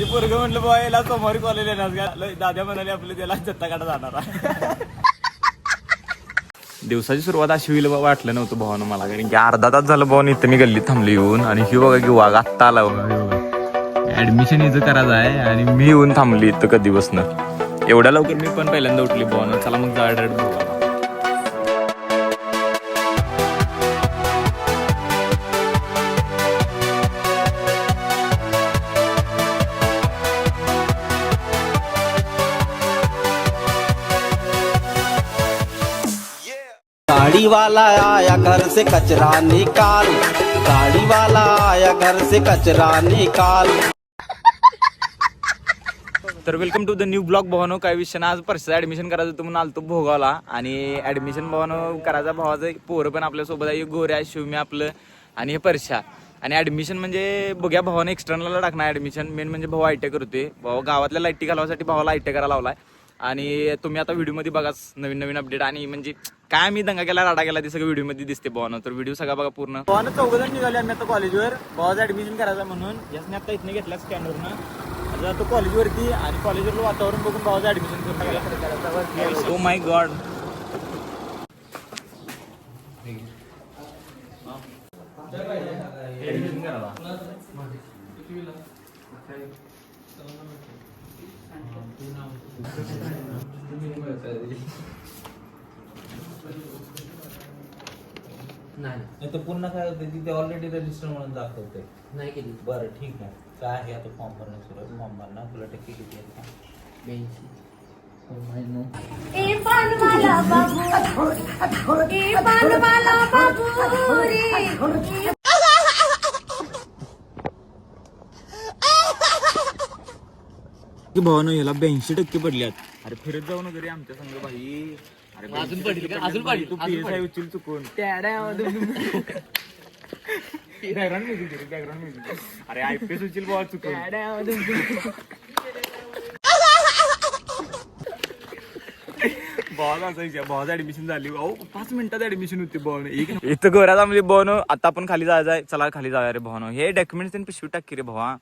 ते पोरगं म्हटलं बाबा याला सोमवारी कॉलेज येणार का दादा म्हणाले आपलं त्याला जत्ता काढा जाणार. दिवसाची सुरुवात अशी होईल वाटलं नव्हतं भावानं मला, कारण की अर्धा तास झालं भावानं इथं मी गल्लीत थांबली येऊन. आणि ही बघा की वाघ आत्ता आला बघा, ऍडमिशन इथं करायचं आहे आणि मी येऊन थांबली इथं कधी बसणं. एवढ्या लवकर मी पण पहिल्यांदा उठली भावानं, चला मग जा डायरेक्ट भाऊ. गाड़ी वाला आया घर से कचरा निकाल, गाड़ी वाला आया घर से कचरा निकाल. तर welcome to the new blog भावानो. काय विषय ना, आज परसा ऍडमिशन करायचं होतं म्हणून आलतो भोगावला. आणि ऍडमिशन भावानो करायचा, भावाचं पोरं पण आपल्यासोबत आहे, गोऱ्या शिवमी आपलं आणि हे परशा. आणि ऍडमिशन म्हणजे बघ्या भावानं एक्सटर्नलला टाकणार ऍडमिशन. मेन म्हणजे भाऊ आयटी करतोय, भाऊ गावातल्या लाईटी घालवासाठी भावाला आयटी करायला लावलाय. आणि तुम्ही आता व्हिडिओमध्ये बघाच नवीन नवीन अपडेट. आणि म्हणजे काय मी दंगा केला राडा केला ते सगळं व्हिडिओमध्ये दिसते भावानं. तर व्हिडिओ सगळा बघा पूर्ण. भावानं 4 जण निघाले आम्ही आता कॉलेजवर, भावाचं ऍडमिशन करायचं म्हणून. यासने आता इथनं घेतला स्टँडवरनं, आता तो कॉलेजवरती. आणि कॉलेजवरलं वातावरण बघून भावाचं ऍडमिशन करून टाकलं. Oh my God. ऍडमिशन करायला नाही तर पुन्हा काय होतं तिथे ऑलरेडी रजिस्टर म्हणून दाखवते. नाही केली. बरं ठीक आहे. काय आहे आता फॉर्म भरणं सुरू आहे. फॉर्म भरणं तुला टक्के किती आहेत का? 82. ए पानवाला बाबू, ए पानवाला बाबू रे. की भावानं ह्याला 82% पडल्यात. अरे फिरत जाऊ ना घरी आमच्या संग भाई. अरे अजून पडली का? अजून पडली. तू PSI उचल चुकून. Background music, background music. अरे IPS उचल भावा चुकून. भावाचा असायच्या, भावाचं ऍडमिशन झाली. अहो 5 मिनिटात ऍडमिशन होती भावानं. इथं घरात आम्ही भावानं आता आपण खाली जायचं आहे. चला खाली जाऊया रे भावानं. हे डॉक्युमेंट्स त्यांनी पिशवी टाक की रे भावा.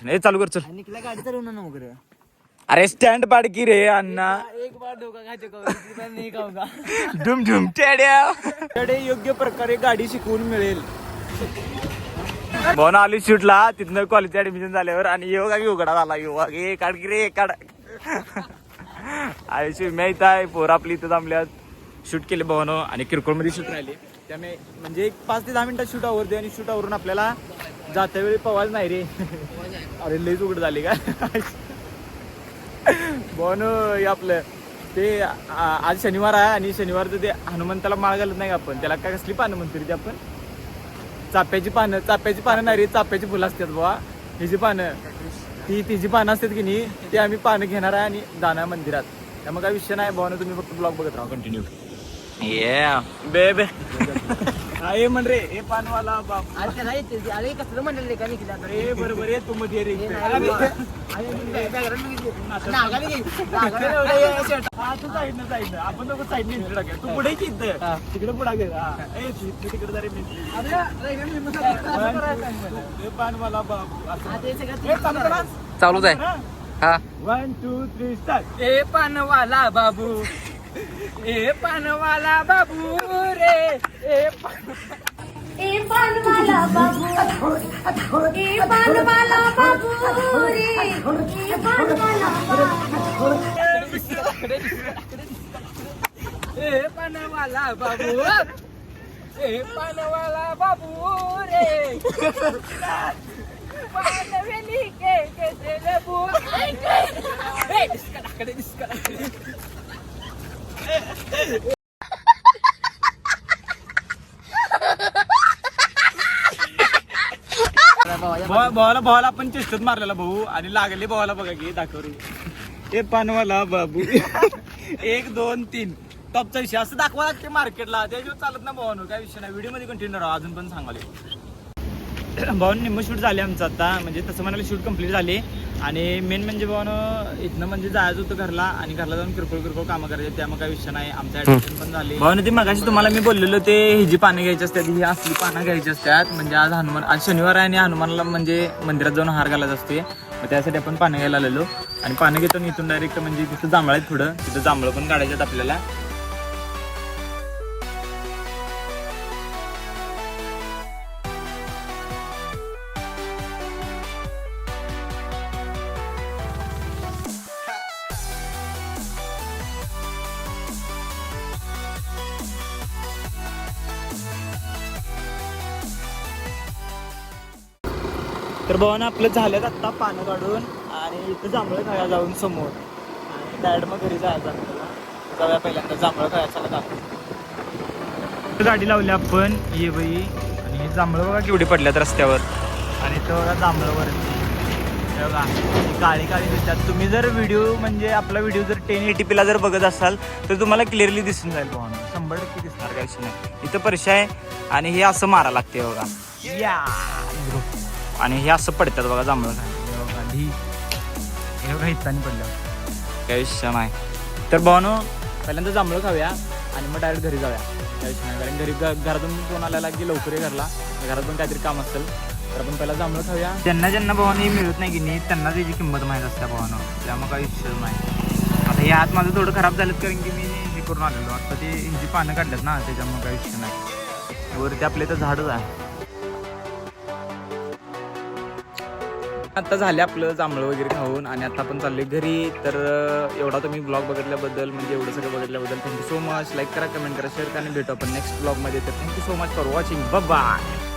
हे चालू कर चल. गाडी चालवणार ना वगैरे. अरे स्टँड पाड की रे अण्णा. एक बार धोका खायचे का नाही खाऊगा. धुम धुम टेड्या योग्य प्रकारे गाडी शिकवून मिळेल. भावना आली शूटला, तिथनं कॉलेज ऍडमिशन झाल्यावर. आणि योगा की उघडा झाला. योगा की काढ की रे काढ. आयुष्य मी इथं आहे, पोर आपली इथं थांबल्यात. शूट केले भावानं आणि किरकोळमध्ये शूट राहिले. त्यामुळे म्हणजे एक 5 ते 10 मिनिटात शूट आवरते. आणि शूट आवरून आपल्याला जात्या वेळी पवाज नाही रे. अरे लईच उघड झाली का भावानं. आपलं ते आज शनिवार आहे आणि शनिवारचं ते हनुमंताला माळ घालत नाही का आपण, त्याला काय कसली पानं म्हणतो रे ते आपण. चाप्याची पानं नाही रे, चाप्याची फुलं असतात बाबा. हिची पानं, तिची पानं असतात की नाही, ते आम्ही पानं घेणार आहे आणि जाणार मंदिरात. त्यामुळे काय विषय नाही भावानं, तुम्ही फक्त ब्लॉग बघत राहा कंटिन्यू. बे हे म्हण रे, हे पानवाला बाप. अरे त्याला येते. अरे कसलं म्हणलं रे का निघला. अरे बरोबर आहे, तू मध्ये रे. तू साईडनं आपण दोघं साईडने टाकूया. तू पुढे की तिकडे पुढा घे. तिकडे जा रे. हे पानवाला बाप. चालूच आहे. हा 1 2 3 स्टार्ट. ए पानवाला बाबू, ए पानवाला बाबू रे. ए पानवाला बाबू, ए पानवाला बाबू रे. ए पानवाला बाबू. ए पानवाला बाबू, ए पानवाला बाबू रे. पानवेली के लेबू. भावाला आपण चेष्टत मारलेला भाऊ. आणि लागले भावाला बघा की दाखव रे. हे पानवाला बाबू 1 2 3 टॉपचा विषय असं दाखवा लागते मार्केटला. त्याच्यावर चालत ना भावानो. काय विषय नाही, व्हिडिओ मध्ये कंटिन्यू राहा. अजून पण सांगाले भावानं निम्म शूट झाले आमचं आता. म्हणजे तसं म्हणाले शूट कम्प्लीट झाले. आणि मेन म्हणजे भावानं इथनं म्हणजे जायचं होतं घरला. आणि घरला जाऊन किरकोळ कामं करायचे. त्यामुळे काही विषय नाही, आमचं ऍडमिशन पण झाले. भावानं ते मगाशी तुम्हाला मी बोललेलो, ते ही जी पानं घ्यायची असतात, ही असली पानं घ्यायची असतात. म्हणजे आज शनिवार आहे आणि हनुमानला म्हणजे मंदिरात जाऊन हार घालायचा असते. मग त्यासाठी आपण पानं घ्यायला आलेलो आणि पानं घेतो आणि इथून डायरेक्ट म्हणजे तिथं जांभळं आहेत थोडं, तिथं जांभळं पण काढायचं आपल्याला. तर भावानं आपलं झाल्यात आत्ता पानं काढून आणि इथं जांभळं खायला जाऊन समोर आणि डायरेक्ट मग घरी जायचं आपल्याला. जाऊया पहिल्यांदा जांभळं खायला दाखव. गाडी लावली आपण ये बाई आणि हे जांभळं बघा केवढी पडल्यात रस्त्यावर आणि इथं बघा जांभळंवरती हे बघा काळी काळी दिसतात. तुम्ही जर व्हिडिओ म्हणजे आपला व्हिडिओ जर 1080p ला जर बघत असाल तर तुम्हाला क्लिअरली दिसून जाईल भावानं, 100% दिसणार काय विषय नाही. इथं परशा आहे आणि हे असं मारा लागते बघा या आणि हे असं पडतात बघा जांभळं खाली बघा हे बघा हितानी पडल्यावर काही विषय नाही. तर भावानो पहिल्यांदा जांभळं खाऊया आणि मग डायरेक्ट घरी जाऊया काही विषय नाही. कारण घरी घरातून फोन आलेला की लवकर ये घरला, घरात पण काहीतरी काम असेल तर आपण पहिला जांभळं खाऊया. ज्यांना भावानं हे मिळत नाही की नाही त्यांना त्याची किंमत माहीत असते भावानं, त्यामुळे काही विषय नाही. आता हे हात माझं थोडं खराब झालं कारण की मी हे करून आलेलो, आता ते इंची पानं काढल्यात ना त्याच्यामुळे काही विषय नाही. वरती आपल्या इथं झाडच आहे. आता झाले आपलं जांभळं वगैरे खाऊन आणि आता आपण चाललोय घरी. तर एवढा तुम्ही ब्लॉग बघितल्याबद्दल म्हणजे एवढं सगळं बघितल्याबद्दल थँक्यू सो मच. लाईक करा, कमेंट करा, शेअर करा आणि भेटू आपण नेक्स्ट ब्लॉगमध्ये. तर thank you so much for watching. Bye.